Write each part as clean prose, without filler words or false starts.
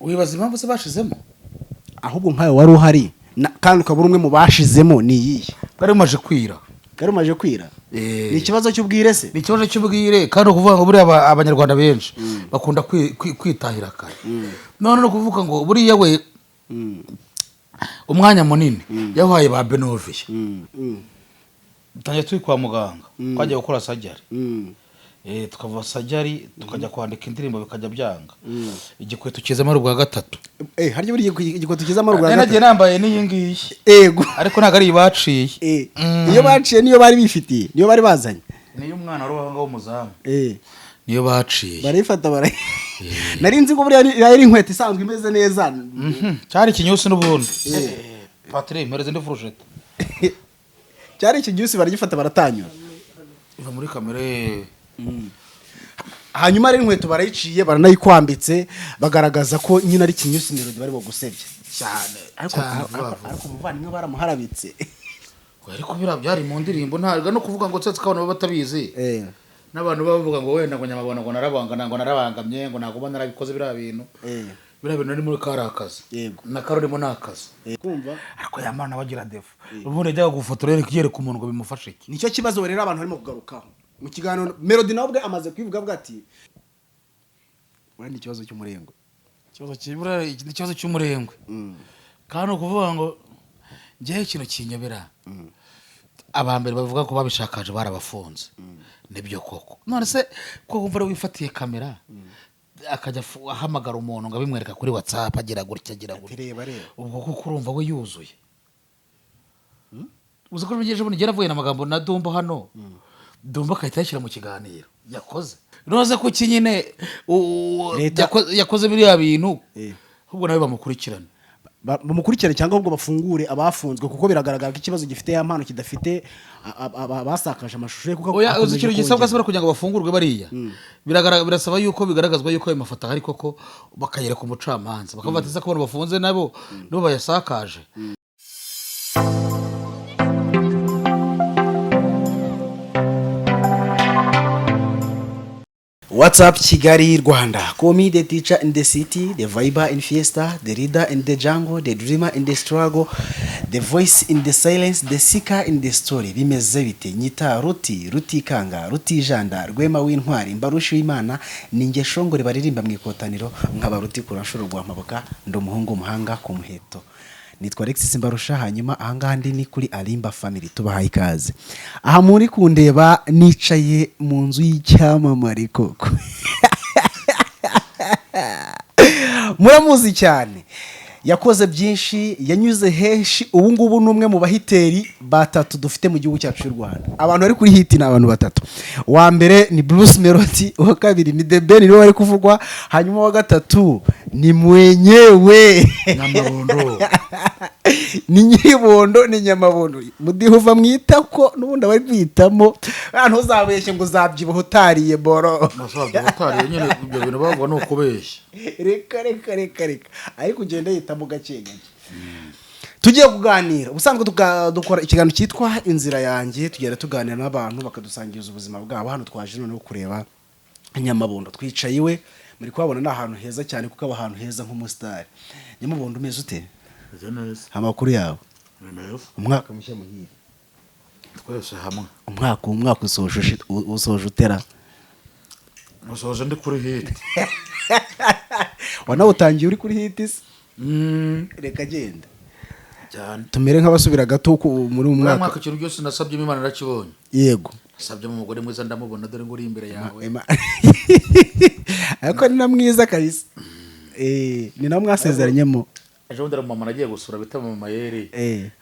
wibaza impamvu se bashizemo ahubwo nkayo wari uhari kandi ukabura umwe mu bashizemo ni iyihe bari maje kwira ni ikibazo cy'ubwire se ni ikibazo cy'ubwire kandi ukuvuga ngo buriya abanyarwanda benshi bakunda kwitahira kare none no kuvuga ngo buriya we umwanya munini yahaye ba Benovia tangiye turi kwa muganga twajya gukora sajari tukava sajari tukajya kwandika indirimbo bikajya byanga igikweto kizamo ari ubwa gatatu harya buri igikweto kizamo ari ubwa gatatu nagiye nambaye n'iyi ngiyi ego ariko ntago ari baciye iyo baciye niyo bari bifitiye niyo bari bazanye niyo umwana wari wanga w'umuzamu niyo baciye barifata nari nzi ko buriya ari inkweto isanzwe imeze neza cyari ikinyusi n'ubundi Patrick mereze ndi furusheta cyari ikinyusi baragifata baratanyura iva muri kamere hanyuma ari inkweto barayiciye baranayikwambitse bagaragaza ko nyine ari ikinyusi Melody bari bogusebye cyane ariko umuvandimwe baramuharabitse ariko byari mu ndirimbo ntabwo no kuvuga ngo tsetse kabone batabizi n'abantu bavuga ngo wenda ngo nyamabona ngo narabangamye ngo ntago narabikoze bira bintu nari muri karakaza na karorimo nakaza kumva ariko yamana bagira defu ubundi ajya gufotora yereka umuntu ngo bimufashe iki nicyo kibazo rero abantu barimo kugarukaho mu kiganiro Melody nawe ubwe amaze kwivuga bwati wenda ikibazo cy'umurengwe ikibazo cy'umurengwe kandi ukuvuga ngo ngiye ikintu kinyobera abambere bavuga ko babishakaje barabafunze nibyo koko none se ko wumva wifatiye kamera akajya ahamagara umuntu ngo abimwereka kuri WhatsApp agira gutya ubwo kuko urumva we yuzuye uzi ko bigeje bundi yaravuye n'amagambo na Dumba hano Dumba kahita yashyira mu kiganiro yakoze noze ko kinyine yakoze biriya bintu ahubwo nawe bamukurikirana bamukurikirane cyangwa ahubwo bafungure abafunzwe kuko biragaragara ko ikibazo gifite ya mpano kidafite basakaje amashusho ye kuko uzi ikintu gisabwa se kugira ngo bafungurwe bariya birasaba yuko bigaragazwa yuko ayo mafoto ari koko bakayera ku mucamanza bakabatiza ko bafunze nabo bayasakaje What's up Kigali Rwanda? Call me the teacher in the city, the viber in fiesta, the reader in the jungle, the dreamer in the struggle, the voice in the silence, the seeker in the story. Bimeze bite nyita rutikanga rutijanda rwema w'intwari mbarusha w'Imana ninge shongore baririmba mwikotaniro nk'abaruti kuranshuro rwa maboka ndo muhungu muhanga ku muheto. Nitwa Alexis Mbarusha hanyuma ahangaha ndi ni kuri Alimba Family tubahaye ikaze. Aha muri kundeba nicaye mu nzu y'icyamamare koko. Muramuzi cyane. Yakoze byinshi yanyuze henshi ubu ngubu numwe mu bahiteri batatu dufite mu gihugu cyacu cy'u Rwanda. Abantu bari kuri hit ni abantu batatu. Wa mbere ni Bruce Melody, wa kabiri ni The Ben niwe bari kuvugwa, hanyuma wa gatatu ni mwenyewe Nyamabondo. Ni Nyiribondo ni Nyamabondo. Mudihuva mwita ko nubundi bari kwitamo abantu uzabeshye ngo uzabyibuha utariye boro. Nasabye utariye nyine ibyo bintu bavuga no kubeshya. Reka ariko ugenda yita mu gake tugiye kuganira ubusanzwe dukora ikiganiro cyitwa inzira yanjye tugera tuganira n'abantu bakadusangiza ubuzima bwabo hano twaje none kureba Nyamabondo twicaye iwe muri kwabona n'ahantu heza cyane kuko aba ahantu heza nk'umustar Nyamabondo umeze ute amakuru yawe umwaka mushya muhire twese hamwe umwaka usoje utera usoje ndi kuri hit wana utangiye uri kuri hit se reka genda cyane tumere nk'abasubira gato muri umwaka kintu cyose nasabye Imana nakibonye yego nasabye mu mugore mwiza ndamubona dore ngo uri imbere yawe ariko ni na mwiza kabisa ni na mwasezeranyemo ejo ndara mama nagiye gusura bita mu mayeri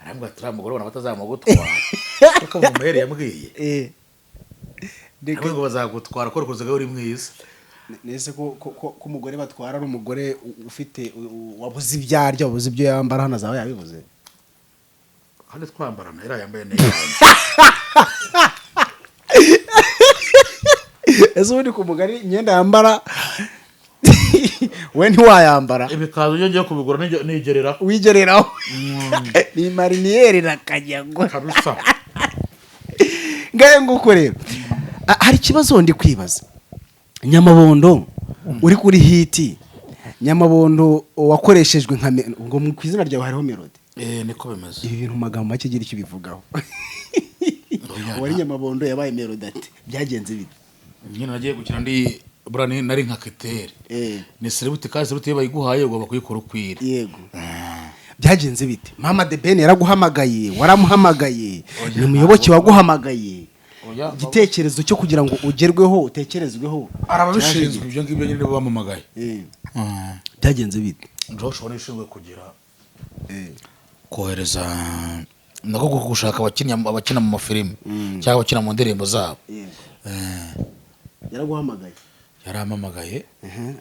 arambwa tura mugore ubona batazamugutwara kuko mu mayeri yambwiye ndeke ngo bazagutwara ko rukuzaga uri mwiza nese ko umugore batwara ari umugore ufite wabuze ibyaryo wabuze ibyo yambara hano zawe yabivuze kandi twambarana era yambaye neza ezo undi ku mugari imyenda yambara we ntiwayambara ibikazo iyo ngiye kubigura nigereraho wigereraho ni mariniyeri nakajyago kabisa ngaye nguko rero hari ikibazo ndi kwibaza Nyamabondo uri kuri hiti Nyamabondo wakoreshejwe nka ngo ku izina ryawe hariho melody. Niko bimeze. Ibi bintu magambo make gira icyo bivugaho. Wari Nyamabondo yabaye melody ati byagenze bite? Nyine nagiye gukina ndi burani nari nka Ketere. Ni celebrity kandi celebrity bayiguhaye ugomba kuyikora ukwira. Yego. Byagenze bite? Mama The Ben yaraguhamagaye, waramuhamagaye. Ni umuyoboke waguhamagaye. Igitekerezo cyo kugira ngo ugerweho utekerezweho. Arababishinzwe ibyo ngibyo nyine bamamagaye. Byagenze bite? Joshua nishinzwe kugira kohereza nako gushaka abakina mu mafilime cyangwa abakina mu ndirimbo zabo. Yaraguhamagaye. Yaramamagaye.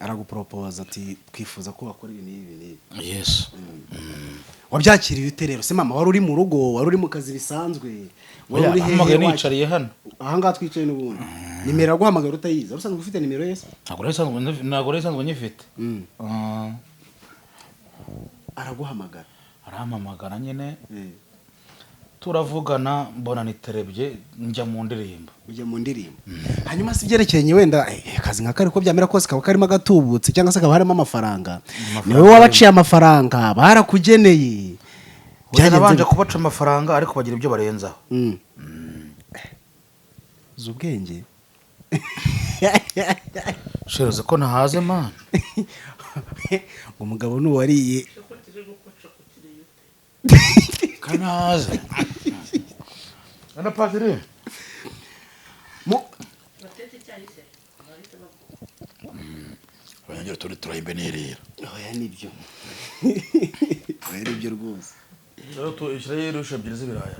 Aragupropose ati twifuza ko wakora ibi n'ibi. Yes. Wabyakiriye ute rero? Se mama wari uri mu rugo, wari uri mu kazi bisanzwe. Wari uri hehe nicariye hano. Aha ngaha twicaye n'ubundi. Nimero aguhamagara utayiza. Usanzwe ufite nimero yese? Ntabwo resanzwe nyifite. Araguhamagara. Arahamagara nyine. Turavugana mbona niterebye njya mu ndirimbo. Ujya mu ndirimbo. Hanyuma si byerekeranye wenda akazi nka kare ko byamera kose kaba karimo agatubutse cyangwa se kaba harimo amafaranga. Niwe wabaciye amafaranga barakugeneye. Byarabanje kubaca amafaranga ariko bagira ibyo barenzaho. Zubwenge. Sheroze ko nahaze man. Umugabo nuwariye. Kanahaze. Ana padre. Batete cyahise. Abanyero turayibenerera. Oya nibyo. Oya nibyo rwose. Rero to Israel ushabye zibiraya.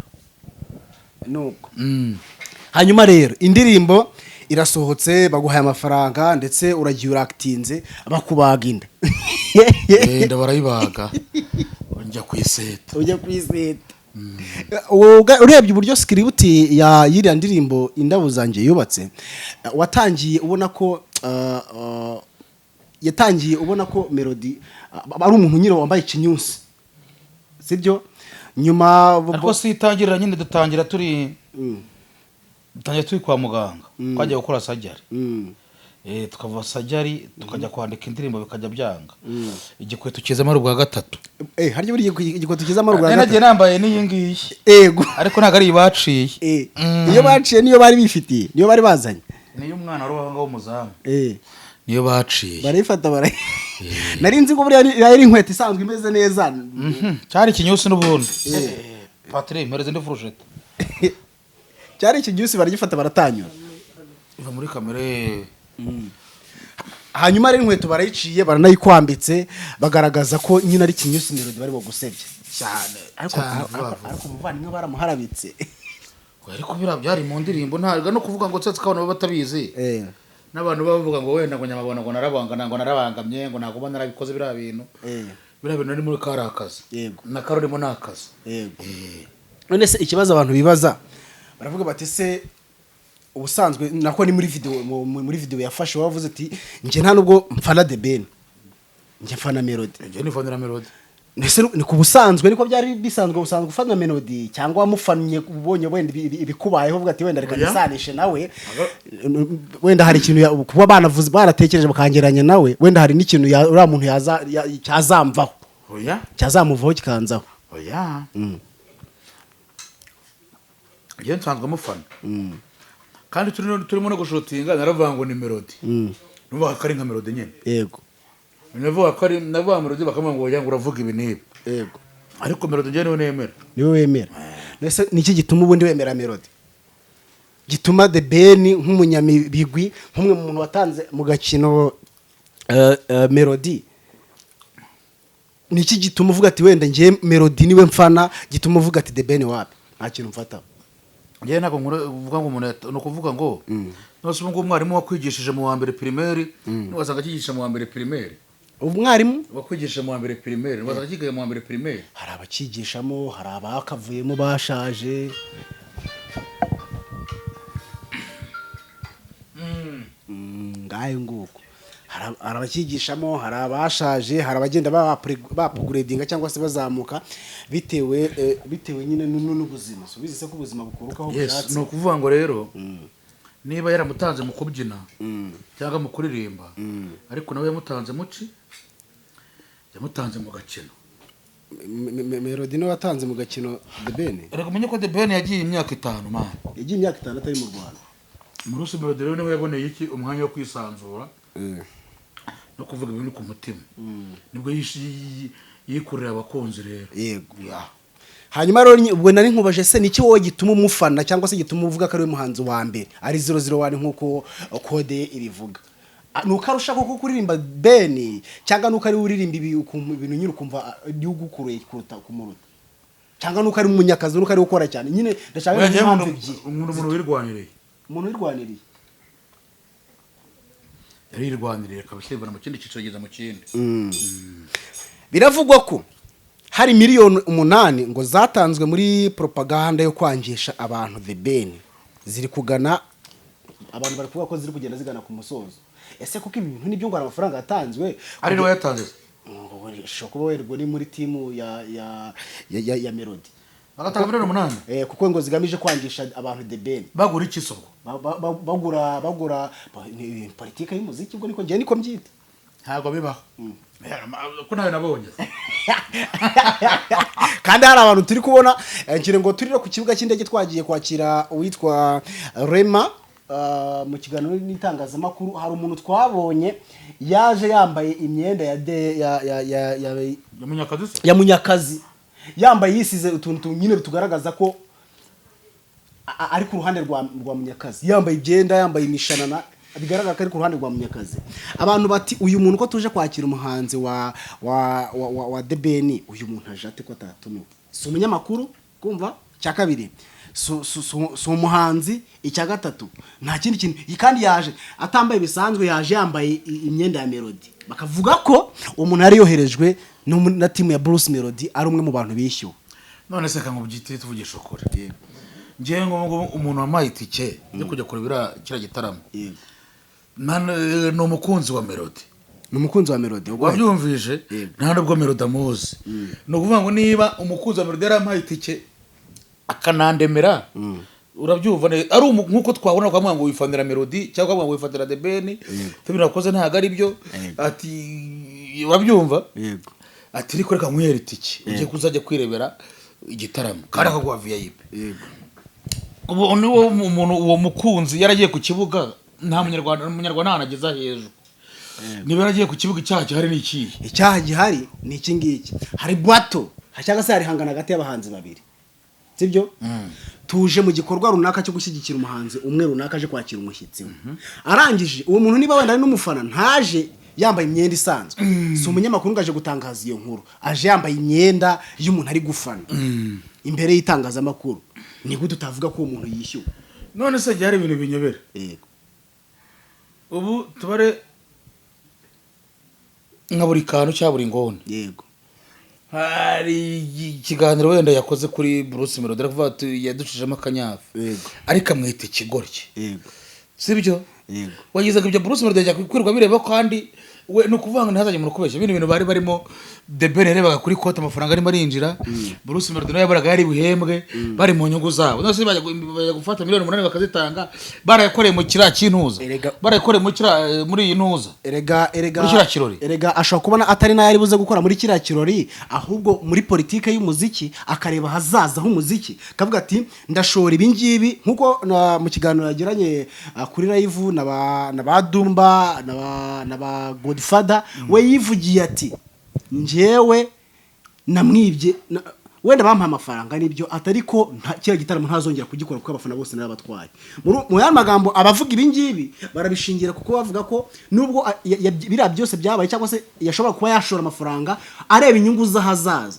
Nuko. Hanyuma rero indirimbo irasohotse baguhaye amafaranga ndetse uragiye urakitinze bakubaga inda. Inda barayibaga. Njya kwiseta. Ujya kwiseta. Urebye uburyo script ya yiriya ndirimbo Indabo Zanjye yubatse watangiye ubona ko yatangiye ubona ko melody ari umuntu nyine wambaye ikinyusi sibyo nyuma ariko sitangira nyine dutangira turi kwa muganga twagiye gukora sajari tukava sajari tukajya kwandika indirimbo bikajya byanga igikweto kizama rubwa gatatu harya buri igikweto kizama rubwa gatatu nagiye nambaye niyi ngiyi ego ariko ntago ari baciye iyo baciye niyo bari bifitiye niyo bari bazanye niyo umwana ruhanga w'umuzamu niyo baciye barifata bara nari nzi ko buri ari inkweto isanzwe imeze neza cyari kinyusi n'ubundi Patrick mpereze ndi furushete cyari ikinyusi baragifata baratanyura iva muri kamere hanyuma ari inkweto barayiciye baranayikwambitse bagaragaza ko nyine ari kinyusi melody bari bagusebye cyane ariko umuvandimwe baramuharabitse ariko byari mu ndirimbo ntabwo no kuvuga ngo tsetse kabone batabizi n'abantu bavuga ngo wenda ngo Nyamabona ngo narabangamye ngo ntago narabikoze bira bintu nari muri karakaza yego na karorimo nakaza yego none se ikibazo abantu bibaza baravuga bati se ubusanzwe nako ni muri video yafashe wavuze ati nje nta nubwo mfana The Ben nje mfana Melody nje ni fana Melody nese ni ku busanzwe niko byari bisanzwe ubusanzwe ufana Melody cyangwa wamufanye ubonye wenda ibikubayeho uvuga ati wenda reka nisanishe nawe wenda hari ikintu kuba banavuze baratekereje bakangeranya nawe wenda hari n'ikintu uriya muntu cyazamvaho oya cyazamuvaho kikanzaho oya nje nsanzwe mufana kandi turimo no gushotinga naravuga ngo ni Melody nuvuga ko ari nka Melody nyene yego navuga ko ari navuga Melody bakamwe ngo yanga uravuga ibi nibi yego ariko Melody nje niwe wemera nese niki gituma ubundi wemera Melody gituma The Ben nk'umunyamibigwi nk'umwe mu muntu watanze mu gakino Melody niki gituma uvuga ati wenda ngiye Melody niwe mfana gituma uvuga ati The Ben wapi nta kintu mfata ngiye nako uvuga ngo umuntu no kuvuga ngo nose ngo umwarimu wakwigishije mu wa mbere primaire n'uwasanga kigisha mu wa mbere primaire umwarimu wakwigisha mu wa mbere primaire n'uwasanga kigaye mu wa mbere primaire hari abakigishamo hari abakavuyemo bashaje ngayo nguko hari abakigishamo hari abashaje hari abagenda bapugradinga cyangwa se bazamuka bitewe nyine n'ubuzima subize se ko ubuzima bukurukaho byatsi no kuvuga ngo rero niba yaramutanze mu kubyina cyangwa mu kuririmba ariko nawe yamutanze muci yamutanze mu gakino. Melody niwe watanze mu gakino The Ben. Reka umenye ko The Ben yagiye imyaka 5 man. Yagiye imyaka 5 atari mu Rwanda. Bruce Melody rero niwe yaboneye iki umwanya wo kwisanzura no kuvuga ibintu ku mutima. Nibwo yikurira abakunzi rero. Yego. Hanyuma rero ubwo nari nkubaje se niki wowe gituma umufana cyangwa se gituma uvuga ko ari muhanzi wa mbere ari 001 nkuko kode irivuga. Nuko arusha koko kuririmba Ben cyangwa nuko ari uririmba ibintu nyine ukumva igihugu kuruye kuruta kumuruta cyangwa nuko ari umunyakazi nuko ari gukora cyane nyine ndashaka umuntu wirwaniriye yarirwaniriye kabishyirwa mu kindi cyiciro geza mu kindi. Biravugwa ko hari miliyoni 8 ngo zatanzwe muri propaganda yo kwangisha abantu The Ben ziri kugana abantu bari kuvuga ko ziri kugenda zigana ku musozo. Ese kuko ibintu nibyo ngo amafaranga yatanzwe ari no yatanze ngo shoko wergo ni muri timu ya Melody bagatanga miliyoni 8 kuko ngo zigamije kwangisha abantu The Ben bagura iki soko bagura politika y'umuziki ubwo niko ngiye niko mbyita ntago bibaho ko nawe nabonye kandi hari abantu turi kubona ngire ngo turira ku kibuga cy'indege twagiye kwakira uwitwa Rema mu kiganiro n'itangazamakuru hari umuntu twabonye yaje yambaye imyenda ya Munyakazi yambaye yisize utuntu nyine tugaragaza ko ari ku ruhande rwa Munyakazi yambaye ibyenda yambaye imishanana bigaragara ko ari ku ruhande rwa Munyakazi. Abantu bati uyu muntu ko tuje kwakira umuhanzi wa The Ben uyu muntu ajate ko atatumiwe si umunyamakuru kumva cya kabiri so umuhanzi icya gatatu nta kindi kintu kandi yaje atambaye bisanzwe yaje yambaye imyenda ya Melody bakavuga ko umuntu ari yoherejwe na timu ya Bruce Melody ari umwe mu bantu bishyuwe. None se kangubyite tuvugisha ukuri ngiye ngo umuntu wamaye itike yo kujya kurebera kira gitaramo no umukunzi wa Melody n'umukunzi wa Melody wabyumvije nta nubwo Melody amuzi no kuvuga ngo niba umukunzi wa Melody yaramaye itike akanandemera urabyumva ari nkuko twabona kwa ngo wifanira Melody cyangwa ngo wifanira The Ben tubirakoze ntaga ari byo ati urabyumva yego ati riko reka nkwere itike ugiye kuzajya kwirebera igitaramo kandi akagwa VIP yego ubu niwo umuntu uwo mukunzi yaragiye ku kibuga nta munyarwanda anageza hejuru niba yaragiye ku kibuga icyaha gihari ni iki icyaha gihari ni iki ngiki hari bato cyangwa se hari hangana hagati y'abahanzi babiri sibyo tuje mu gikorwa runaka cyo gushyigikira umuhanzi umwe runaka aje kwakira umushyitsi arangije uwo muntu niba wenda ari n'umufana ntaje yambaye imyenda isanzwe si umunyamakuru ngaje gutangaza iyo nkuru aje yambaye imyenda y'umuntu ari gufana imbere y'itangazamakuru ni gute utavuga ko uwo muntu yishyuwe none se byari ibintu binyobera yego ubu tubare nka buri kantu cya buri ngone yego hari ikiganiro wenda yakoze kuri Bruce Melody aravuga ati yaducishemo akanyafu ariko amwita ikigoryi yego sibyo yego wagize ibyo Bruce Melody ajya kwirwa bireba kandi we no kuvanga ntazajye mu kubeshya ibintu bari barimo The Ben yarebaga kuri kote amafaranga arimo arinjira Bruce Melody nawe yabaraga yari buhembwe bari mu nyungu zabo nose bajya gufata miliyoni 8 bakazitanga barayakoreye mu kira cy'intuza barayakoreye mu kira muri iyi ntuza erega ashobora kubona atari nayo ari buze gukora muri kira kirori ahubwo muri politike y'umuziki akareba hazaza h'umuziki kavuga ati ndashora ibingibi nkuko mu kiganiro yagiranye kuri live na badumba na ba Godfather we yivugiye ati njewe namwibye wenda bampa amafaranga nibyo atariko kira gitaramo ntazongera kugikora kuko abafana bose narabatwaye mu ya magambo abavuga ibingibi barabishingira kuko bavuga ko nubwo bira byose byabaye cyangwa se yashobora kuba yashora amafaranga areba inyungu zahazaza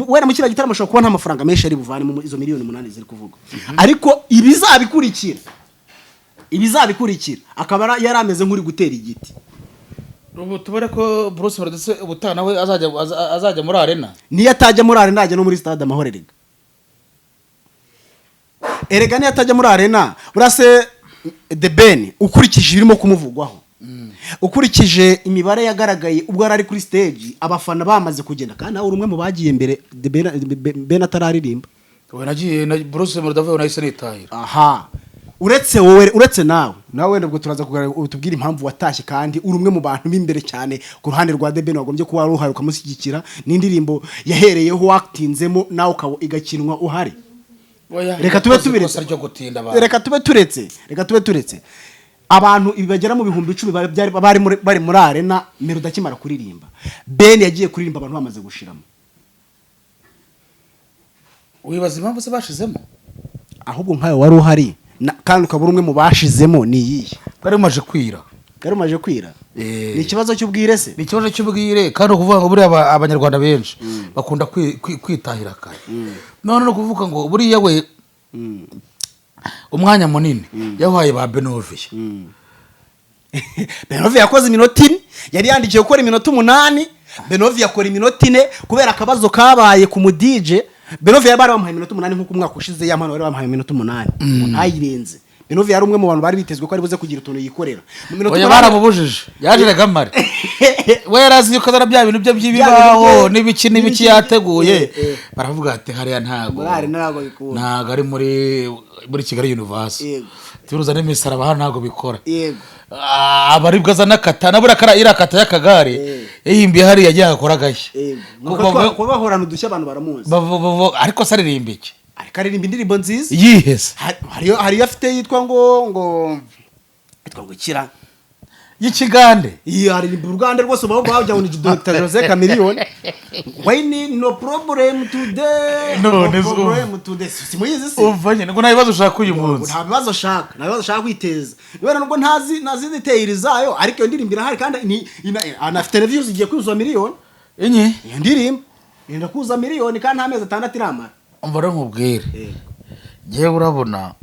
wenda mu kira gitaramo ashobora kuba nta mafaranga menshi ari buvane mu izo miliyoni 8 ziri kuvuga ariko ibizabikurikira akaba yarameze nk'uri gutera igiti ubu tubare ko Bruce Melody ubutana we azajya muri arena niyo atajya muri arena ajya no muri stade Amahoro erega niyo atajya muri arena burase The Ben ukurikije irimo kumuvugwaho ukurikije imibare yagaragaye ubwo ari kuri stage abafana bamaze kugenda kandi nawe urumwe mu bagiye imbere The Ben atararirimba we nagiye na Bruce Melody avuye na Isenitahira aha uretse nawe wenda ubwo turaza utubwira impamvu watashye kandi uri umwe mu bantu b'imbere cyane ku ruhande rwa The Ben wagombye kuba ruhari ukamushyigikira n'indirimbo yahereyeho watinzemo nawe igakinwa uhari. Reka tube turetse abantu bagera mu bihumbi 10 bari muri arena Melody akimara kuririmba. Ben yagiye kuririmba abantu bamaze gushiramo. Wibaza impamvu se bashizemo ahubwo nkayo wari uhari kandi ukabura umwe mu bashizemo ni yihe karimaje kwira ni ikibazo cy'ubwire se ni ikibazo cy'ubwire kandi ukuvuga ngo buri abanyarwanda benshi bakunda kwitahira kare none no kuvuga ngo buri yawe umwanya munini yahaye ba Benovia Benovia yakoze iminota 4 yari yandikiye gukora iminota 8 Benovia akora iminota 4 kubera akabazo kabaye ku mu DJ Benovia yabari bamuhaye iminota 8 nkuko umwaka ushize yamano bari bamuhaye iminota 8 ntayirenze. Benovia yari umwe mu bantu bari bitezwe ko ari buze kugira utuntu yikorera oya baramubujije yaje gamare we yarazi yuko azara bya bintu byo byibibaho n'ibiki yateguye baravuga ati hariya ntago ari muri Kigali University turuza n'imisaraba hano ntago bikora abaribwa za nakata nabura kara irakata y'akagare yihimbiye hari yagiye akora gashya kuko bahorana udushya abantu baramuzi ariko saririmba iki ariko aririmba indirimbo nziza yihese hari afite yitwa ngo kira y'ikigande ari Uganda rwose baho bajya ngo ni Dr. Jose Chameleone why no problem today no problem today simuyizi se uvanye ngo nta bibazo ushaka uyu munsi nta bibazo ushaka kwiteza niba nubwo ntazi details zayo ariko iyo ndirimbo irahari kandi anafite reviews igiye kwuzwa miliyoni enye iyo ndirimbo yenda kuza miliyoni kandi amezi 6 iramara umvara nkubwire ngiye urabona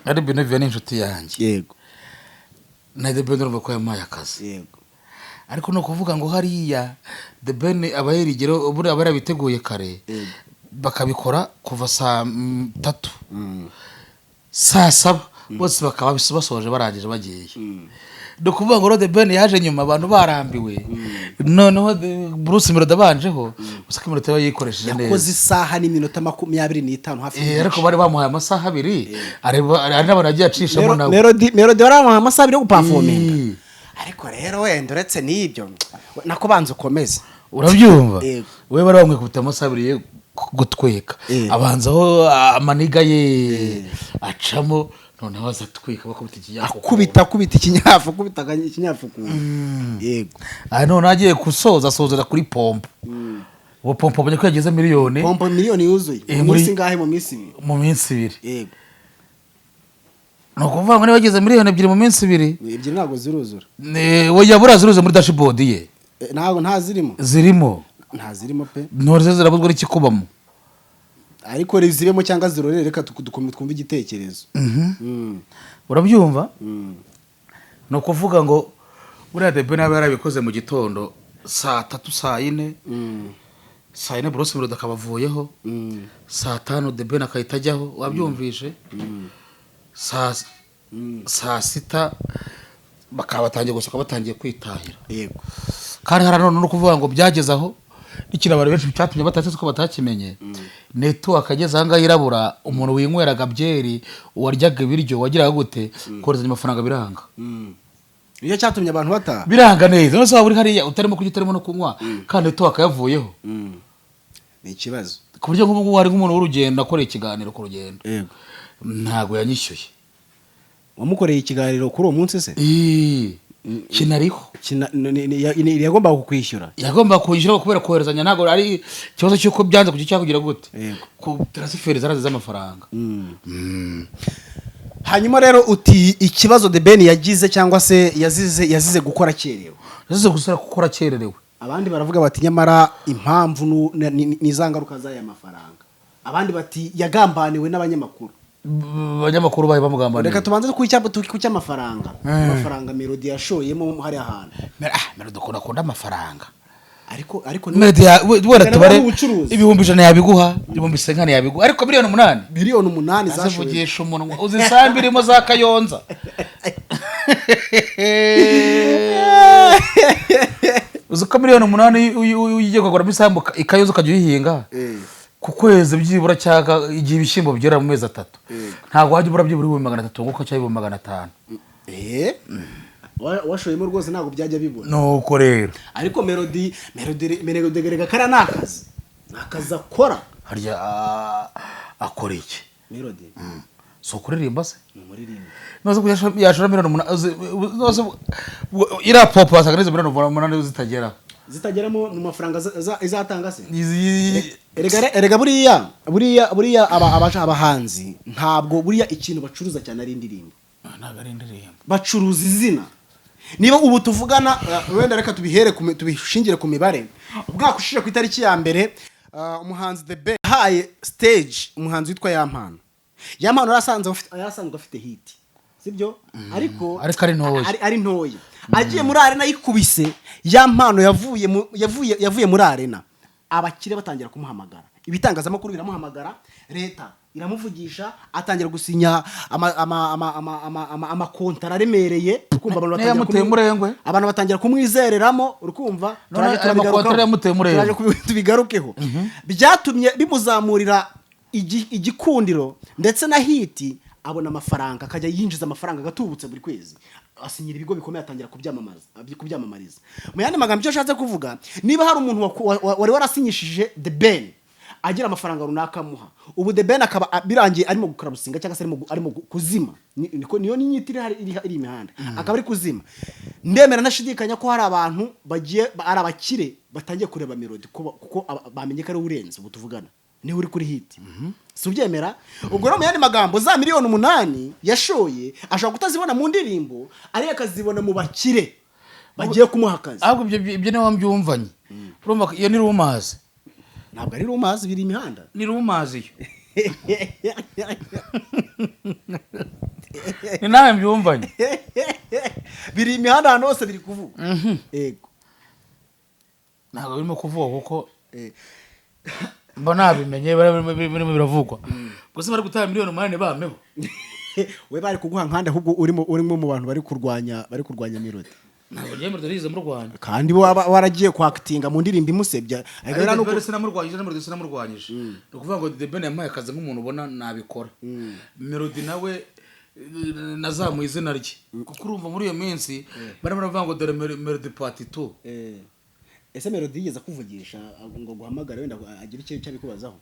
ari Benovia n'inshuti yanjye yego na The Ben urumva ko yamaye akazi yego ariko no kuvuga ngo hariya The Ben abayirigero uburi abarabiteguye kare bakabikora kuva saa 3 saa 7 bose bakaba basoje barangije bagiye do kuvuga ngo The Ben yaje nyuma abantu barambiwe noneho Bruce Melody abanjeho usaka iminota yayikoresheje neza yakoze isaha n'iminota 25 hafi ariko bari bamuhaye amasaha 2 ari n'abantu agiye acishamo nawe Melody baramuhaye amasaha 2 yo guperforminga ariko rero wenda uretse n'ibyo nako banze ukomeze urabyumva we bari bamwe kubita amasaha 2 gutweka abanzaho amaniga ye acamo noneho azatwika bakubita ikinyafu akubita ikinyafu yego none agiye sozera kuri pompo uwo pompo abonye ko yageze miliyoni yuzuye umunsi ngahe mu minsi 2 yego no kuvuga ngo niba yageze miliyoni 2 mu minsi 2 ebyiri ntago ziruzura we yabura ziruze muri dashboard ye ntago zirimo pe none zirabuzwa n'ikikubamo ariko rizibemo cyangwa zirorere reka twumve igitekerezo urabyumva no kuvuga ngo buriya The Ben yarabikoze mu gitondo saa 3 saa 4 saa 4 Bruce Melody akabavuyeho saa 5 The Ben akahita ajyaho wabyumvishe saa 6 bakaba batangiye gusoka batangiye kwitahira yego kandi haranone no kuvuga ngo byageze aho ikirabara benshi cyatumye batatse ko batakimenye neto akageza hanga yirabura umuntu winyweraga byeri waryaga ibiryo wagiraga gute koreza amafaranga biranga iyo cyatumye abantu bata biranga neza no saba buri hariya utarimo kugitarimo no kunywa kandi neto akayavuyeho ni ikibazo ku buryo nk'ubu wari nk'umuntu w'urugendo akoreye ikiganiro ku rugendo yego ntago yanyishyuye wamukoreye ikiganiro kuri uwo munsi se kinariho yagomba kukwishyura kubera koherezanya ntago ari ikibazo cy'uko byanze kugira gute ku transfer zaraze z'amafaranga hanyuma rero uti ikibazo The Ben yagize cyangwa se yazize gukora cyererewe abandi baravuga bati nyamara impamvu n'izangaruka z'aya mafaranga abandi bati yagambaniwe n'abanyamakuru baye bamugambaniye reka tubanze ku cy'amafaranga amafaranga Melody yashoyemo hari ahantu Melody akunda amafaranga ariko media wera tubare 100 yabiguha 50 yabiguha ariko miliyoni 8 zashovugisha umunwa uzisambirimo za Kayonza uzuka miliyoni 8 ugiye kugura misambuka Ikayonza ukajya uyihinga ku kwezi byibura cyaka igihe ibishyimbo byera mu mezi 3 ntabwo wajya ubura byibura 300 nguko cyangwa 500 washoyemo rwose ntabwo byajya bibura nuko rero ariko melody gerega kara nakazi akora harya akora iki melody so kuririmba se umuririmba noze yashora miliyoni noze ira pop asagarize miliyoni zitageramo mu mafaranga izatanga se erega buriya abahanzi ntabwo buriya ikintu bacuruza cyane ari indirimbo ntabwo ari indirimbo bacuruza izina niba ubu tuvugana wenda reka tubishingire ku mibare ubwako ushije ku itariki ya mbere umuhanzi The Ben haye stage umuhanzi witwa Yampano yarasanzwe afite hit sibyo ariko ari ntoya agiye muri arena yikubise Yampano yavuye muri arena abakire batangira kumuhamagara ibitangazamakuru biramuhamagara leta iramuvugisha atangira gusinya amakontara aremereye urukumva abantu batangira kumwizereramo urukumva turaje tubigarukeho byatumye bimuzamurira igikundiro ndetse na hiti abona amafaranga akajya yinjiza amafaranga agatubutse buri kwezi asinyira ibigo bikomeye atangira kubyamamariza mu yandi magambo icyo ashatse kuvuga niba hari umuntu wari warasinyishije The Ben agira amafaranga runaka amuha ubu The Ben akaba birangiye arimo gukarabusinga cyangwa se arimo kuzima niyo nyitiri iri imihanda akaba ari kuzima ndemera nashidikanya ko hari abantu bagiye ari abakire batangiye kureba melody kuko bamenye ko ari urenze ubu tuvugana ni uri kuri hit si ubyemera ubwo no mu yandi magambo za miliyoni 8 yashoye ashobora kutazibona mu ndirimbo ari akazibona mu bakire bagiye kumuha akazi ahubwo ibyo niwe wambyumvanye urumva iyo ni rumazi ntabwo ari rumazi biri imihanda ni rumazi ni nawe mbyumvanye biri imihanda hano hose biri kuvuga yego ntabwo birimo kuvuga kuko mba nabimenye birimo biravugwa gusa bari gutanga miliyoni 8 bameho we bari kuguha nkanda ahubwo urimo mu bantu bari kurwanya melody ntabwo njye melody rize mu Rwanda kandi bo waragiye kwactinga mu ndirimbo imusebya agera no sinamurwanyije no kuvuga ngo The Ben yampaye akazi nk'umuntu ubona nabikora melody nawe nazamuye izina rye kuko urumva muri iyo minsi bari baravuga ngo dore melody part 2 ese melody yigeze kuvugisha ngo guhamagara wenda agira icyo cyabikubazaho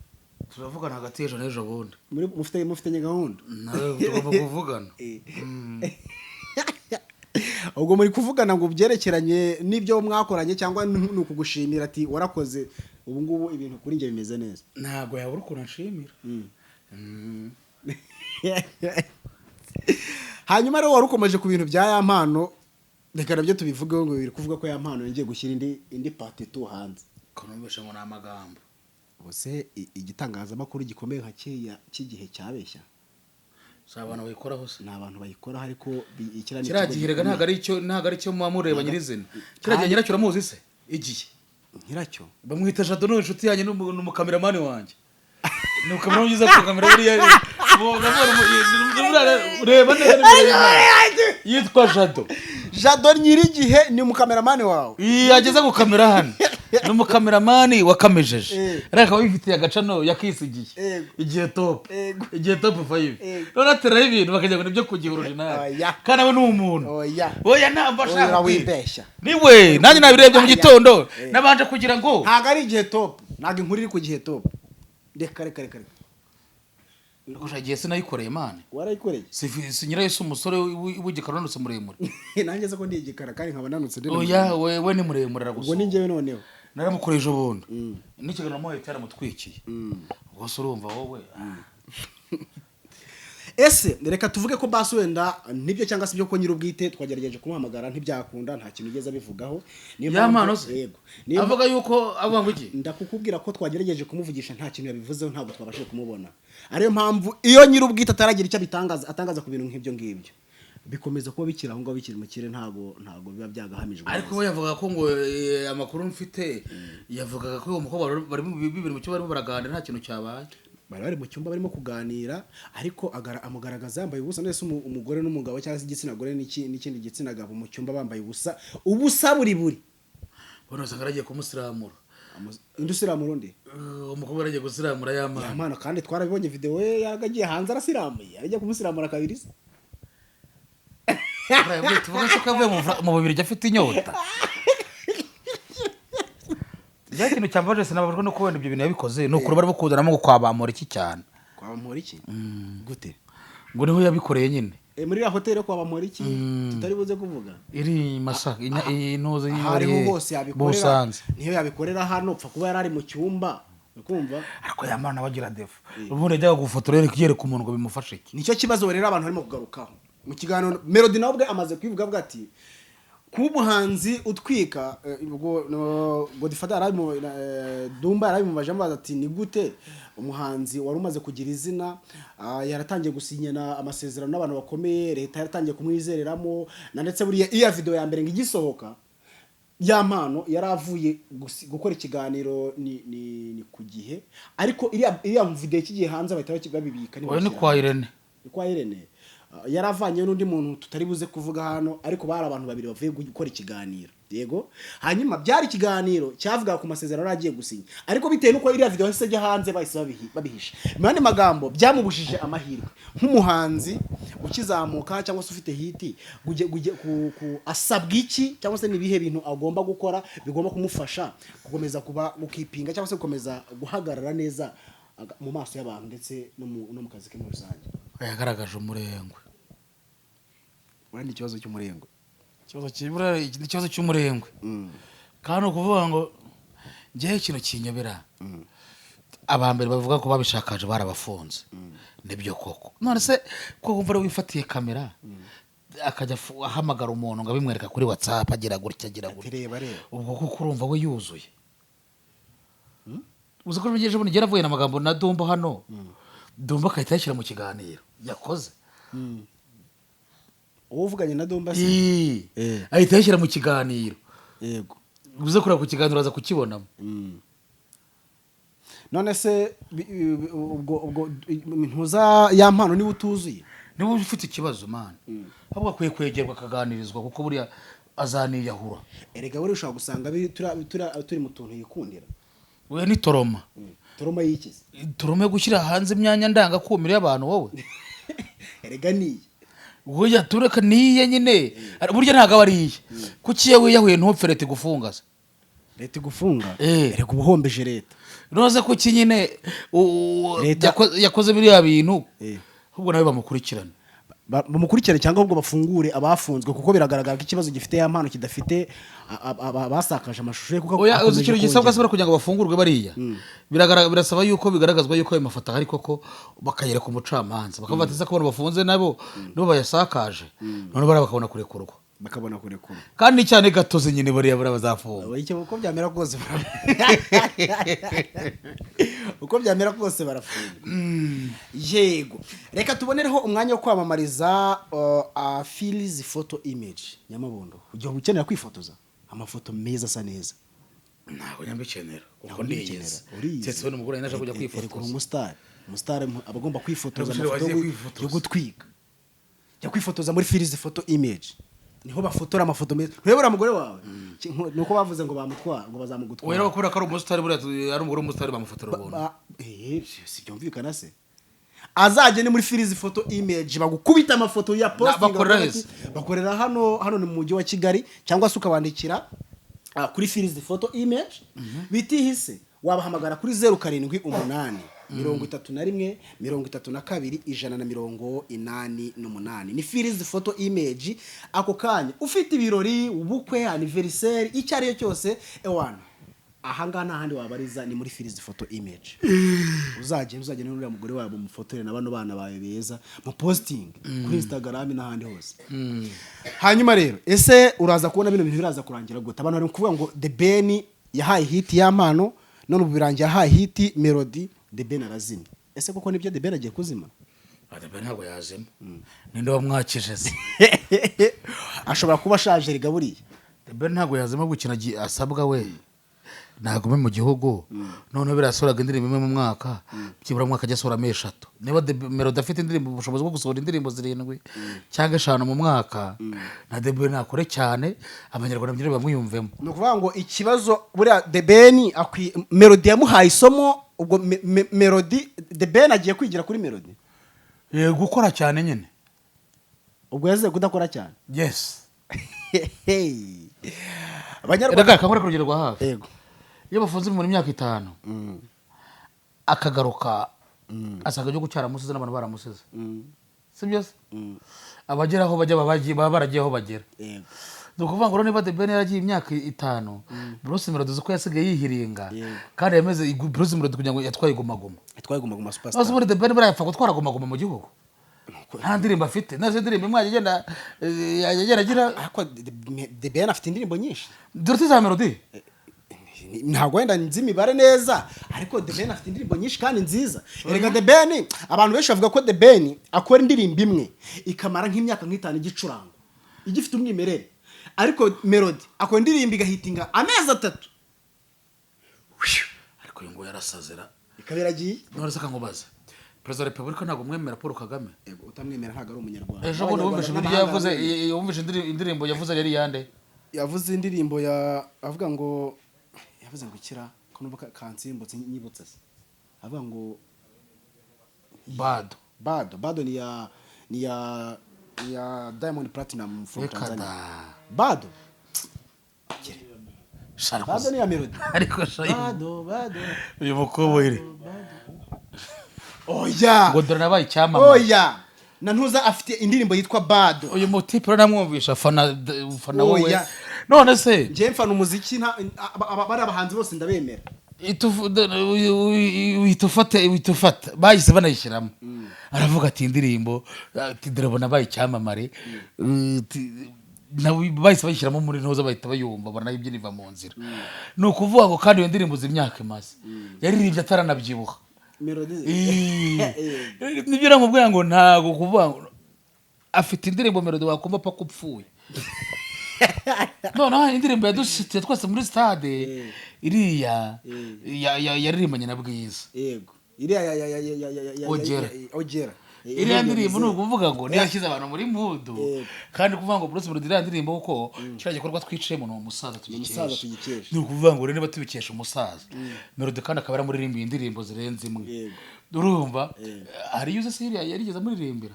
turavugana hagati y'ejo n'ejo bundi mufite gahunda tugomba kuvugana ubwo muri kuvugana ngo byerekeranye n'ibyo mwakoranye cyangwa nukugushimira ati warakoze ubu ngubu ibintu kuri nge bimeze neza ntago yabura ukuntu nshimira hanyuma rero warukomeje ku bintu bya Yampano reka nabyo tubivugeho ngo biri kuvuga ko Yampano yongeye gushyira indi part 2 hanze konomesha ngo namagambo bose igitangazamakuru gikomeye nka cy'igihe cyabeshya abantu bayikora hose ni abantu bayikora ariko kiragihirega ntago ari cyo mureba nyirizina kiragiye nyiracyo uramuzi se igiye nyiracyo bamwita Jado n'inshuti yanjye n'umukameramani wanjye ni ukamera mwiza ku kamera buriya ureba neza yitwa Jado nyirigihe ni umukameramani wawe yageze ku kamera hano ni umukameramani wakamejeje ariko wifitiye agacano yakisigiye igihe top 5 none ateraho ibintu bakajya ngo nibyo kugiha original kandi we ni umuntu oya namba ashaka wibeshya niwe nanjye nabirebye mu gitondo nabanje kugira ngo ntago ari igihe top ntago inkuru iri ku gihe top reka Ukushagiye sinayikoreye mane. Warayikoreye? Si nyirayo umusore w'igikara nanutse muremure. Nanjye se ko ndi igikara kandi nkaba nanutse ndi. Oya we ni muremure aragusa. Ubwo ni njyewe noneho. Naramukoreje ubundi. N'ikiganiro namuhaye cyaramutwikiye. Ubwo se urumva wowe. Ese reka tuvuge ko basi wenda nibyo cyangwa se byo ko nyirubwite twagerageje kumuhamagara ntibyakunda nta kintu igeze bivugaho. Yego. Avuga yuko avuga ngo iki? Ndakukubwira ko twagerageje kumuvugisha nta kintu yabivuzeho ntabwo twabashije kumubona. Ariyo mpamvu iyo nyirubwite ataragira icyo atangaza ku bintu nk'ibyo ngibyo. Bikomeza kuba bikira aho ngaho bikiri mu kire ntago biba byagahamijwe. Ariko we yavuga ko ngo amakuru mfite yavugaga ko uwo mukobwa bari bibiri mu cyo barimo baraganira nta kintu cyabaye. Bari mu cyumba barimo kuganira ariko amugaragaza yambaye ubusa nese umugore n'umugabo cyangwa se igitsina gore n'ikindi gitsina gabo mu cyumba bambaye ubusa buri bano usanga aragiye kumusiramura indi usiramura undi umukobwa aragiye gusiramura ya y'amana mana kandi twarabibonye video we yagagiye hanze arasiramuye arajya kumusiramura kabiri se tuvuga ko avuye mu bubiri afite inyota ya kintu cyambaje sinabajwe no kubona ibyo bintu yabikoze no kuraba bakudanamo kwabamura iki cyane kwabamura iki gute ngo niho yabikoreye nyine muri ya hotel yo kwabamura iki tutari buze kuvuga iri Masaka intuzo hariho hose yabikorera niyo yabikorera hano pfa kuba yarari mu cyumba ukumva ariko yamana bagira defu ubundi ajya gufotora yereka umuntu ngo bimufashe iki nicyo kibazo rero abantu barimo kugarukaho mu kiganiro Melody nawe ubwe amaze kwivuga bwa ati kuba umuhanzi utwika Godfather arimo Dumba yarabimubajemo baza ati ni gute umuhanzi wari umaze kugira izina yaratangiye gusinyana amasezerano n'abantu bakomeye leta yaratangiye kumwizereramo na ndetse buriya iya video ya mbere ngigisohoka ya mpano yaravuye gukora ikiganiro ni ku gihe ariko iriya video kigiye hanze bahita babibika ni kwa Irene yaravanye n'undi muntu tutari buze kuvuga hano ariko bari abantu babiri bavuye gukora ikiganiro yego hanyuma byari ikiganiro cyavuga ku masezerano agiye gusinya ariko bitewe nuko iriya video yahise ajya hanze bahise babihisha mande magambo byamubujije amahirwe nk'umuhanzi ukizamuka cyangwa se ufite hiti asabwa iki cyangwa se nibihe bintu agomba gukora bigomba kumufasha gukomeza kuba gukipinga cyangwa se gukomeza guhagarara neza mu maso y'abantu ndetse no mu kazi ke muri rusange yagaragaje umurengwe wandi ikibazo cy'umurengwe ikibazo cy'umurengwe kandi ukuvuga ngo ngiye ikintu kinyobera abambere bavuga ko babishakaje barabafunze nibyo koko none se ko kumva wifatiye kamera akajya ahamagara umuntu ngo abimwereka kuri WhatsApp agira gutya ubwo kuko urumva we yuzuye uzi ko bigeje bundi yaravuye n'amagambo na Dumba hano Dumba akahita yashyira mu kiganiro yakoze uwo uvuganye na Dumba se ahita yashyira mu kiganiro yego uze kureba ku kiganiro aza kukibonamo none se ubwo ntuza ya mpano niba utuzuye niba ufite ikibazo man ahubwo akwiye kwegerwa akaganirizwa kuko buriya azaniyahura erega buri ushobora gusanga turi mu tuntu yikundira we ni toroma yikize toroma yo gushyira hanze imyanya ndangakumiro y'abantu wowe erega niye wowe tureka niye nyine burya ntago aba ariye kuki yewe yahuye ntupfe leta igufunga se leta igufunga erega ubuhombeje leta noze kuki nyine yakoze biriya bintu ahubwo nawe bamukurikirane cyangwa ahubwo bafungure abafunzwe kuko biragaragara ko ikibazo gifite ya mpano kidafite basakaje amashusho ye kuko ikintu gisabwa se kugira ngo bafungurwe bariya birasaba yuko bigaragazwa yuko ayo mafoto ahari koko bakayereka umucamanza bakabatiza ko abantu bafunze nabo bayasakaje none bara bakabona kurekurwa kandi cyane gatoze nyine bariya bazafunga uko byamera kose barafunga yego reka tubonereho umwanya wo kwamamariza Philiz photo image Nyamabondo ugiye ukenera kwifotoza amafoto meza asa neza ntago nyambikenera kuko ndiyeze ndetse we n'umugore naje kujya kwifotoza umustar abagomba kwifotoza amafoto yo gutwika jya kwifotoza muri Philiz photo image niho bafotora amafoto meza urebera umugore wawe nuko bavuze ngo bamutwara ngo bazamugutwara wera bakubera ko ari umustar buriya ari umugore w'umustar bamufotora ubuntu si byumvikana se azajye ni muri Philiz photo image bagukubita amafoto ya posting bakorera hano ni mu mujyi wa Kigali cyangwa se ukabandikira kuri Philiz photo image bitihise wabahamagara kuri 0788 31 32 188 ni Philiz photo image ako kanya ufite ibirori ubukwe anniversaire icyo ari cyo cyose ewana ahanga n'ahandi wabariza ni muri Philiz photo image uzajye n'uriya mugore wawe mu fotore na bano bana bawe beza mu posting kuri Instagram n'ahandi hose hanyuma rero ese uraza kubona bino bintu biraza kurangira gute abantu bari kuvuga ngo The Ben yahaye hit ya mpano none ubu birangiye yahaye hit Melody The Ben arazimye ese koko nibyo The Ben agiye kuzima The Ben ntabwo yazima ninde wamwakije se ashobora kuba ashaje rigaburiye The Ben ntabwo yazima gukina asabwa we nagume mu gihugu none birasoraga indirimbo imwe mu mwaka byibura mu mwaka ajya asoramo 3 niba Melody afite indirimbo ubushobozi bwo gusohora indirimbo 7 cyangwa 5 mu mwaka na The Ben akore cyane abanyarwanda byire bamwiyumvemo. No kuvuga ngo ikibazo buriya The Ben Melody yamuhaye isomo ubwo Melody The Ben agiye kwigira kuri Melody gukora cyane nyine ubwo yaze kudakora cyane. Yes. Abanyarwanda akakora kurugero rwa hafi. Yego. Iyo bafunze mu myaka 5 akagaruka asanga cyo gucyara musize n'abantu baramusize. Sibyo se? Abageraho bajya baragiyeho bagera. Yego. Dukuvuga ngo niba The Ben yaragiye imyaka 5 Bruce Melody uko yasigaye yihiringa kandi yameze Bruce Melody kugira ngo yatwaye gumaguma superstar. Nose muri The Ben barapfa gutwara gumaguma mu gihugu. Nta ndirimbo afite nazo ndirimbo imwe agenda agira ariko The Ben afite indirimbo nyinshi dore za Melody ntabwo wenda nzi imibare neza ariko The Ben afite indirimbo nyinshi kandi nziza. Erega The Ben abantu benshi bavuga ko The Ben akora indirimbo imwe ikamara nk'imyaka nk'itanu igicuranga igifite umwimerere ariko Melody akora indirimbo igahitinga amezi 3 ariko ngo yarasazera ikaberagiye. none saka ngobaza President wa Republika ntabwo mwemera Paul Kagame. Yego utamwemera ntabwo ari umunyarwanda. Ejo bundi wumvishe ibyo yavuze wumvishe indirimbo yavuze yari yande yavuze indirimbo ya avuga ngo yavuze ngo ikira ko numva kansimbutse nyibutse avuga ngo bado ni ya Diamond Platinum from Tanzania. Bado ni ya Melody ariko bado uyu mukobwa iri oya ngo dore nabaye icyamama oya na ntuza afite indirimbo yitwa Bado. Uyu mutipe namwumvisha fana wowe none se nje mfana umuziki bari abahanzi bose ndabemera itufata bahise banayishyiramo aravuga ati indirimbo dirabona baye icyamamare nawe bahise bayishyiramo muri ntoza bahita bayumva baranayibyina iva mu nzira. Ni ukuvuga ngo kandi iyo ndirimbo z'imyaka imaze yaririmbye ataranabyibuha Melody nibyo namubwira ngo ntago kuvuga ngo afite indirimbo Melody wakumva pa kupfuye none indirimbo yadushitiye twese muri stade iriya yaririmbanye na Bwiza. Yego iriya Ogera iriya ndirimbo ni ukuvuga ngo ntiyashyize abantu muri mudu kandi kuvuga ngo Bruce Melody iriya ndirimbo kuko kiriya gikorwa twicayemo ni umusaza tugikesha. Ni ukuvuga ngo niba tubikesha umusaza Melody kandi akaba yaramuririmbiye indirimbo zirenze imwe urumva hari yuze Syria yarigeze amuririmbira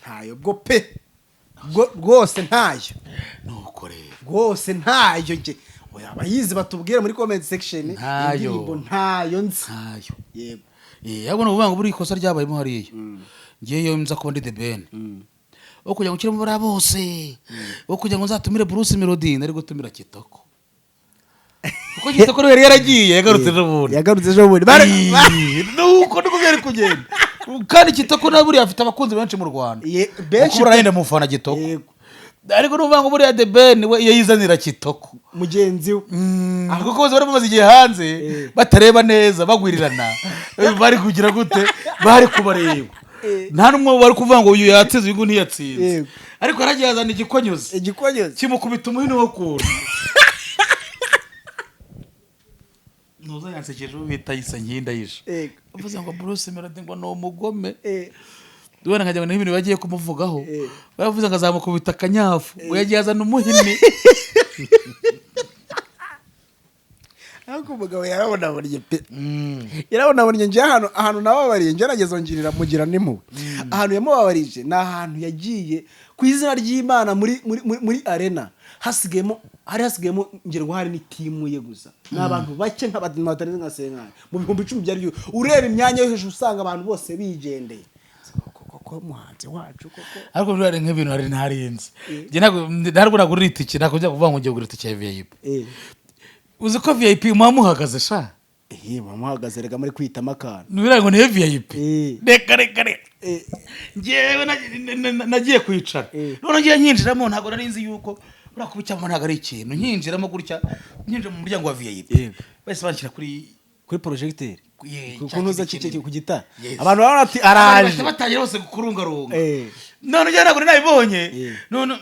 ntayo bwo pe rwose ntayo nuko rero rwose ntayo nge abayizi batubwira muri comment section indirimbo ntayo ntayo. Yego yabona uvuga ngo buri ikosa ryabayemo hariya ngiye nza kuba ndi The Ben wo kujya gukira mu bara bose wo kujya ngo nzatumire Bruce Melody nari gutumira Kitoko kuko Kitoko rero yaragiye yagarutse ejo bundi nuko niko byari kugenda kandi Kitoko na buri afite abakunzi benshi mu Rwanda benshi barahenda mu fana Kitoko ariko nuvuga ngo buri The Ben we yayizanira Kitoko mugenzi we ahubwo ko bari bamaze igihe hanze batareba neza bagwirirana bari kugira gute bari kubareba nta numwe bari kuvuga ngo uyu yatsinze uyu ntiyatsinze ariko haragiye azana igikonyozi kimukubita umuhini wo kura nuza yansekeje bita yisa nkinda yisha uvuze ngo Bruce Melody ngo no mugome duwana nkajya n'ibintu bagiye kumuvugaho baravuze ngo azamukubita akanyafu ngo yagiye azana umuhini ariko umugabo yarabonabonye pe yarabonabonye nje ahantu nababariye nje nagezongirira mugira nimu ahantu yamubabarije na ahantu yagiye ku izina ry'Imana muri arena hasigemo ngirwa hari ni timu ye gusa n'abantu bake nk'abatarize nka Senkani mu 10,000 byari ureba imyanya yo hejuru usanga abantu bose bigendeye koko muhanze wacu koko ariko rero nk'ibintu hari ntarinze nge ntabwo nagurira itike nakujya kuvuga ngo ngiye kugura itike ya VIP uzi ko VIP mwamuhagaze sha bamuhagaze rega muri kwitama akantu nubira ngo ni VIP reka ngewe nagiye kwicara none ngiye nyinjiramo ntabwo nari nzi yuko urakubicyamo ntabwo ari ikintu nyinjiramo gutya nyinjira mu muryango wa VIP bese banshyira kuri projecteur kunuza cike ku gitara abantu babona ati araje batangira bose kurungarunga none ngiye ntabwo nabibonye none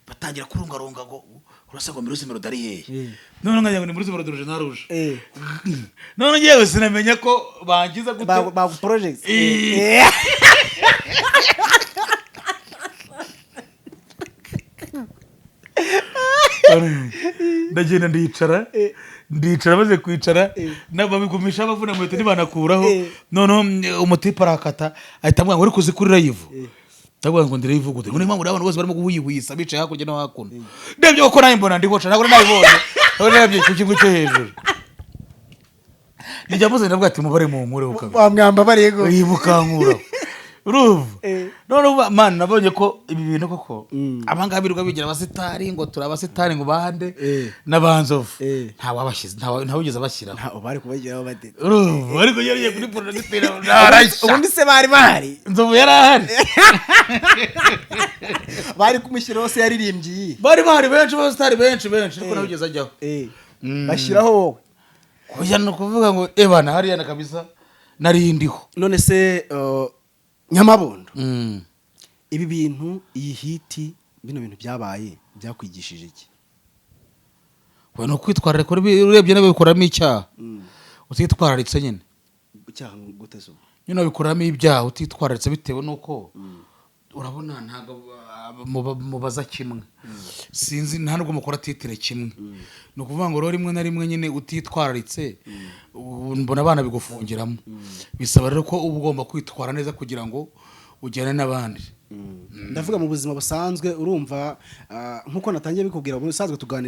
batangira kurungarunga ngo urasa ngo Bruce Melody ari hehe none nkajya ngo ni Bruce Melody na Rouge none ngiye sinamenya ko bangiza gute ba project ndagenda ndicara maze kwicara nababigumisha abavuna mu leta banakuraho none umutipa arakata ahita ambwira ngo uri kuzi kuri live ndabwira ngo ndire ivugude ngo nimwe abantu bose barimo guhuyihuyisa bicaye hakurya no hakuno ndebye uko nayo mbona ndiboca ntabwo nabibonye ntabwo nabye ku kimwe cyo hejuru nijya muze ndavuga ati mubare mu nkure ukaba wamwamba barego yibukankura uruva none man nabonye ko ibi bintu koko abangaba biruka bigira abasitari ngo turabasitari ngo bande nabanzovu nta wabashize nta wigeze bashyira nta bari kubagiraho bate uruva ariko yariye kuri producer narashya ubundi se bari nzovu yarahari bari kumushyiraho se yaririmbye bari benshi abasitari benshi ariko nawe ugeze ajyaho bashyiraho wowe kuja no kuvuga ngo ebana hariya na kabisa narindiho none se Nyamabondo ibi bintu iyi hiti bino bintu byabaye byakwigishije iki we no kwitwarira ko urebye nawe bikoramo icyaha utitwararitse nyine icyaha gutezo nyine bikoramo ibyaha utitwararitse bitewe nuko urabona ntago mubaza kimwe sinzi nta nubwo mukora titire kimwe no kuvuga ngo rero rimwe na rimwe nyine utitwararitse mbona abana bigufungiramo bisaba rero ko uba ugomba kwitwara neza kugira ngo ujyane n'abandi ndavuga mu buzima busanzwe urumva nkuko natangiye bikubwira mu busanzwe dukora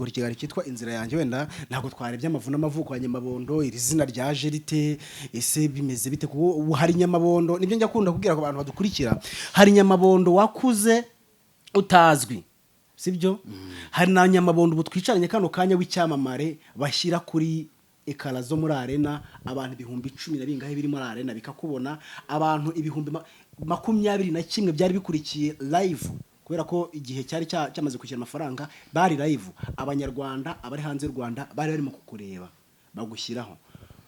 ikiganiro cyitwa inzira yanjye wenda ntabwo twarebye amavu n'amavuko ya Nyamabondo iri zina rya Jerite ese bimeze bite kuko hari Nyamabondo nibyo njya kunda kubwira ku bantu badukurikira hari Nyamabondo wakuze utazwi sibyo hari na Nyamabondo ubu twicaranye kano kanya w'icyamamare bashyira kuri ekara zo muri arena abantu 10,000 na bingahe biri muri arena bikakubona abantu 21,000 byari bikurikiye live kubera ko igihe cyari cyamaze kwishyura amafaranga bari live abanyarwanda abari hanze y'u Rwanda bari barimo kukureba bagushyiraho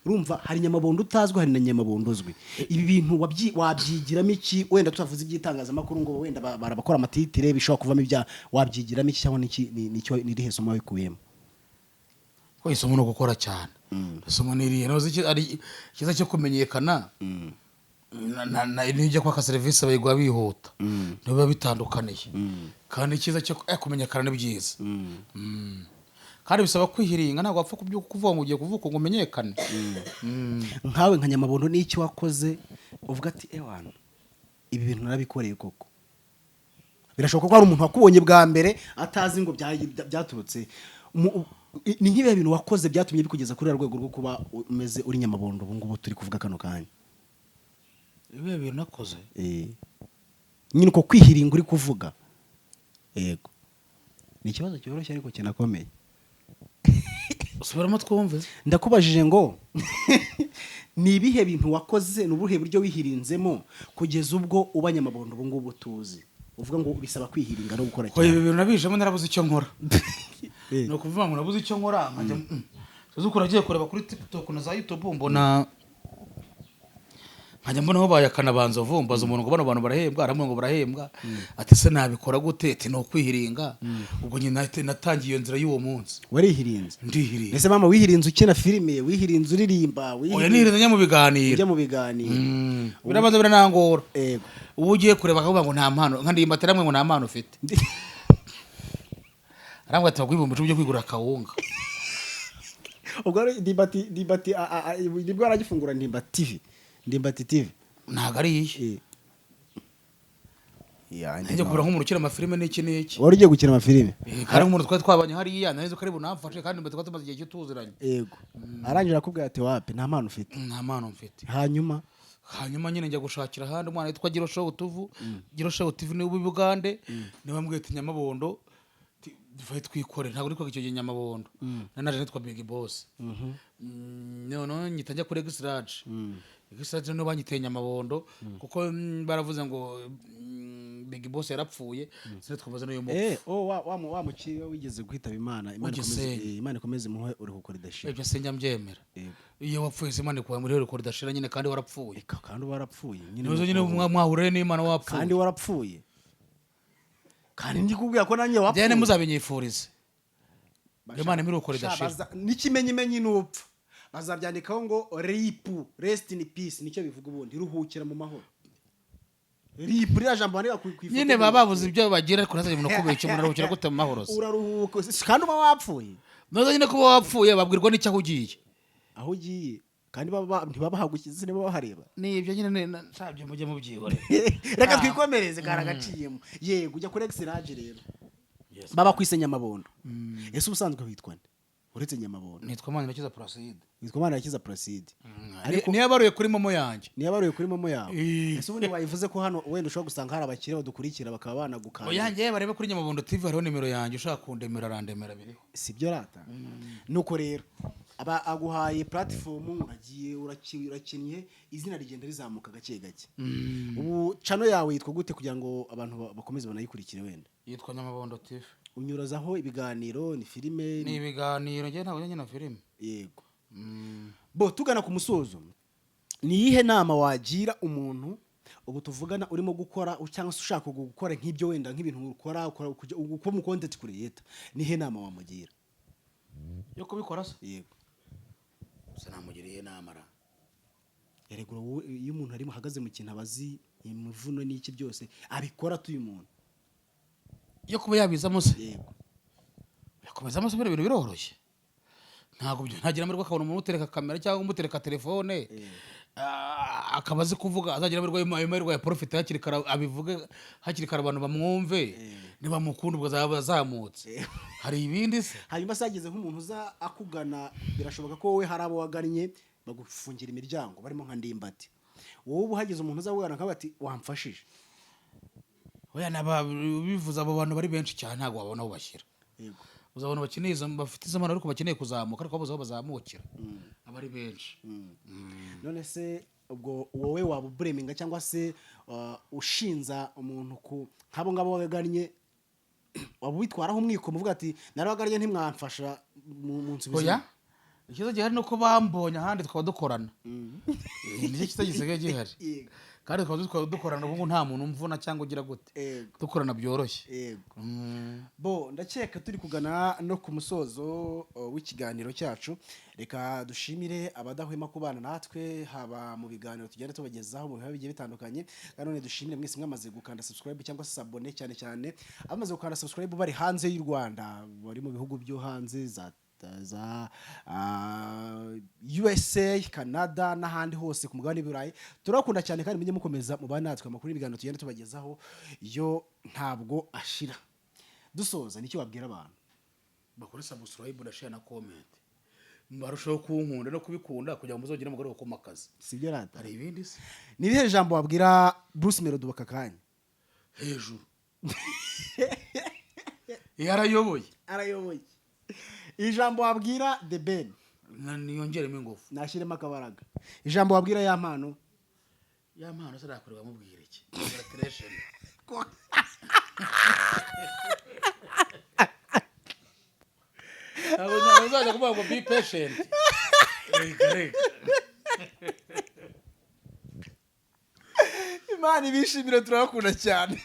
urumva hari Nyamabondo utazwi hari na Nyamabondo uzwi ibi bintu wabyigiramo iki wenda tutavuze iby'itangazamakuru ngo wenda barabakora amatitire bishobora kuvamo ibya wabyigiramo iki cyangwa nicyo nirihe somo bikuyemo ko isomo no gukora cyane isomo niriye no ari kiza cyo kumenyekana na n'ijya kwaka serivisi bayigwa bihuta niba bitandukaniye kandi kiza cyo kumenyekana ni byiza kandi bisaba kwihiringa ntabwo wapfa kubyuka kuvuga ngo ugiye kuvuka ngo umenyekane nkawe nka Nyamabondo n'icyo wakoze uvuga ati ewana ibi bintu narabikoreye koko birashoboka ko hari umuntu wakubonye bwa mbere atazi ngo byaturutse ni nk'ibihe bintu wakoze byatumye bikugeza kuri rwego rwo kuba umeze uri Nyamabondo ubu ngubu turi kuvuga kano kanya ibihe bintu nakoze nyine uko kwihiringa uri kuvuga yego ni ikibazo cyoroshye ariko kinakomeye usubiramo twumve ndakubajije ngo ni ibihe bintu wakoze n'ubuhe buryo wihirinzemo kugeza ubwo uba Nyamabondo ubu ngubu tuzi uvuga ngo bisaba kwihiringa no gukora cyane ibi bintu nabijemo narabuze icyo nkora no kuvuga ngo nabuze icyo nkora nkajya uzukura agiye kureba kuri TikTok na za YouTube mbona nkajya mbona aho bayakana banzovu mbaza umuntu ngo bano bantu barahembwa aramwe ngo barahembwa ati se nabikora gute ati no kwihiringa ubwo nyine natangiye iyo nzira y'uwo munsi warihirinze ndihirinze ese mama wihirinze ukina filime wihirinze uririmba oya nihirinze njya mu biganiro birabanza biranangora yego ubu ugiye kureba akavuga ngo nta mpano nka ndimba teramwe ngo nta mpano ufite arambwa ati bagwibumba cyo kwigura kawunga ubwo ndimbati nibwo aragifungura ndimbati TV ntago ari iyi njye kubura nk'umuntu ukina amafilime n'iki wari ugiye gukina amafilime kandi nk'umuntu twari twabanye hariya narizo kari bunamfashe kandi mbere twari tumaze igihe cy'utuziranye yego arangira akubwira ati wapi nta mpano ufite hanyuma nyine njya gushakira ahandi umwana witwa Giroshow TV ni w'Ubugande niwe wambwiye ati Nyamabondo dufaye twikore ntabwo ariko icyo gihe Nyamabondo nanaje nitwa Big Boss none nyitajya kuri Exrage Exrage no banyiteye Nyamabondo kuko baravuze ngo Big Boss yarapfuye sine twavuze no yo mu wa mukiriya wigeze guhitaba Imana ikomeze muhe uri gukora idashira ibyo senjya mbyemera iyo wapfuye Imana ikuye muri uri idashira nyine kandi warapfuye nyine mwahurire n'Imana wapfuye kandi warapfuye kandi ndikubwira ko nanjye wapfuye byane muzabinyifurize Imana imiruko ridashira n'ikimenyimenyi n'upfa bazabyandikaho ngo ripu rest in peace nicyo bivuga ubundi ruhukira mu mahoro. Ripu rya jambo bandika ku ifoto nyine baba babuze ibyo bagira ariko ntazanye umuntu kubera icyo umuntu aruhukira gute mu mahoro se uraruhuka kandi uba wapfuye noza nyine kuba wapfuye babwirwa n'icyo aho ugiye aho ugiye kandi ntibabahagukiza niba bahareba nibyo nyine nsabye mujye mubyihore reka twikomereze karagaciyemo yego ujya kuri exirage rero baba kwisenya amabondo ese ubusanzwe witwa nde uretse Nyamabondo? Nitwa Manirakiza Placide. Nitwa Manirakiza Placide. Ariko niyo baruye kuri momo yanjye. Niyo baruye kuri momo yawe. Ese ubundi wayivuze ko hano wenda ushobora gusanga hari abakire badukurikira bakaba banagukanda. Oyanjye barebe kuri Nyamabondo TV hariho nimero yanjye ushaka kundemera arandemera biriho. Sibyo rata. Nuko rero aba aguhaye platform uragiye urakinnye izina rigenda rizamuka gake gake. Ubu channel yawe yitwa gute kugira ngo abantu bakomeze banayikurikire wenda? Yitwa Nyamabondo TV. Unyurazaho ibiganiro ni filime ni ibiganiro nge ntabwo njye na filime. Yego. Bo tugana ku musozo. Ni yihe nama wagira umuntu ubu tuvugana urimo gukora cyangwa se ushaka gukora nk'ibyo wenda nk'ibintu ukora uko mu content creator ni he nama wamugira? Yo kubikora se? Yego. Sinamugiriye namara. Yaregura wowe iyo umuntu ari muhagaze mu kintu abazi imivuno n'iki byose abikora tuyu muntu. Yo kuba yabizamo se? Yego. Yakomezamo se ibintu biroroshye. Ntago byo ntagira amerwa akabona umuntu utereka kamera cyangwa umutereka telefone. Akabaze kuvuga azagira amerwa ya profit hakiri kara abivuge hakiri kara abantu bamwumve niba mukunda ubwo zabazamutse. Hari ibindi se? Hanyuma sageze nk'umuntu uza akugana birashoboka ko wowe hari abo wagannye bagufungira imiryango barimo nka Ndimbati. Wowe ubu hageze umuntu uza wegana akabati wamfashije. Oya naba bivuza abo bantu bari benshi cyane ntago wabona aho bashyira. Yego. Uzabona bakeneye bafite izamana ariko bakeneye kuzamuka ariko babuze aho bazamukira. Abari benshi. None se ubwo wowe waba bureminga cyangwa se ushinza umuntu ku nkabo ngabo wagannye waba witwaraho umwiko muvuga ati narabagannye ntimwamfasha mu nsubizo. Oya. Ikibazo gihari nuko bambonye ahandi twaba dukorana. Nicyo kitagisigaye gihari. Kandi twaba dukorana ubu nta muntu umvuna cyangwa ugira gute. Dukorana byoroshye. Yego. Bo ndakeka turi kugana no ku musozo w'ikiganiro cyacu. Reka dushimire abadahwema kubana natwe haba mu biganiro tugenda tubagezaho mu bihe bigiye bitandukanye. Kandi none dushimire mwese mwamaze gukanda subscribe cyangwa se abone cyane cyane abamaze gukanda subscribe bari hanze y'u Rwanda bari mu bihugu byo hanze za USA, Canada n'ahandi hose ku mugabane w'Iburayi. Turakunda cyane kandi mujye mukomeza mubane natwe amakuru y'ibiganiro tugenda tubagezaho yo ntabwo ashira. Dusoza nicyo wabwira abantu bakore subscribe na share na comment barushaho kunkunda no kubikunda kugira ngo muzogire umugore wo kumakaza. Sibyo rata? Hari ibindi se? Ni bihe jambo wabwira Bruce Melody bakakanya hejuru yarayoboye ijambo wabwira The Ben niyongeremo ingufu nashyiremo akabaraga ijambo wabwira ya mpano se rakorwa mubwira iki congratulation abo nzaje kuvuga ngo be patient Imana ibishimire turakunda cyane.